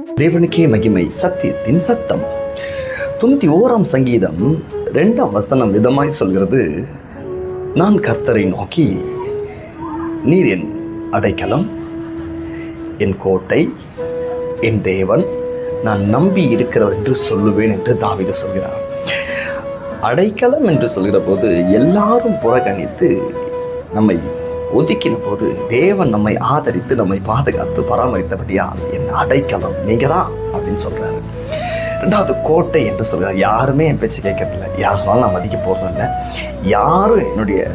தேவனுக்கே மகிமை. சத்தியத்தின் சத்தம். 91 சங்கீதம் 2 விதமாய் சொல்கிறது, நான் கர்த்தரை நோக்கி, நீர் என் அடைக்கலம், என் கோட்டை, என் தேவன், நான் நம்பி இருக்கிறவர் என்று சொல்லுவேன் என்று தாவீது சொல்கிறார். அடைக்கலம் என்று சொல்கிற போது எல்லாரும் புறக்கணித்து நம்மை ஒதுக்கின போது தேவன் நம்மை ஆதரித்து நம்மை பாதுகாத்து பராமரித்தபடியால் என் அடைக்கலம் நீங்க தான் அப்படின்னு சொல்றாரு. 2வது கோட்டை என்று சொல்கிறார். யாருமே என் பேச்சு கேட்கறதில்ல, யார் சொன்னாலும் நான் மதிக்க போறதும் இல்லை, யாரும் என்னுடைய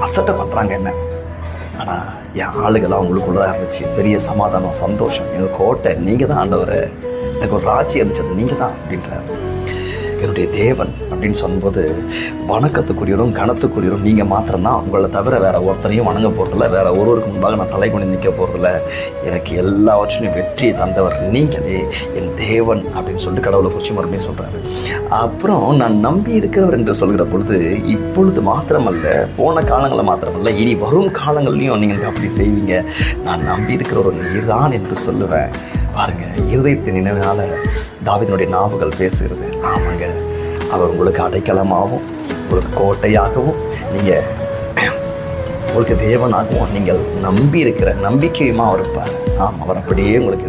அசட்டை பண்றாங்க என்ன, ஆனா என் ஆளுகளாக உங்களுக்குள்ளதான் இருந்துச்சு, பெரிய சமாதானம் சந்தோஷம், என் கோட்டை நீங்க தான் ஆண்டவரை, எனக்கு ஒரு ராஜ்யம் இருந்துச்சது நீங்க தான் அப்படின்றாரு. என்னுடைய தேவன் அப்படின்னு சொல்லும்போது வணக்கத்துக்குரியவரும் கனத்துக்குரியவரும் நீங்கள் மாத்திரம்தான். உங்களை தவிர வேறு ஒருத்தரையும் வணங்க போகிறதில்ல, வேறு ஒருவருக்கு முன்பாக நான் தலை கொண்டு நிற்க போகிறதில்ல. எனக்கு எல்லாவற்றையும் வெற்றியை தந்தவர் நீங்களே என் தேவன் அப்படின்னு சொல்லிட்டு கடவுளை குறித்து மறுபடியும் சொல்கிறாரு. அப்புறம் நான் நம்பி இருக்கிறவர் என்று சொல்கிற பொழுது இப்பொழுது மாத்திரமல்ல, போன காலங்களில் மாத்திரமல்ல, இனி வரும் காலங்கள்லையும் நீங்கள் அப்படி செய்வீங்க. நான் நம்பி இருக்கிற ஒரு நீர்தான் என்று சொல்லுவேன். பாருங்க, இருதயத்தின் நினைவினால தாவீதினுடைய நாவுகள் பேசுகிறது. ஆமாங்க, அவர் உங்களுக்கு அடைக்கலமாகவும் உங்களுக்கு கோட்டையாகவும் நீங்கள் உங்களுக்கு தேவனாகவும் நீங்கள் நம்பி இருக்கிற நம்பிக்கையுமா அவர் இருப்பார். அவர் அப்படியே உங்களுக்கு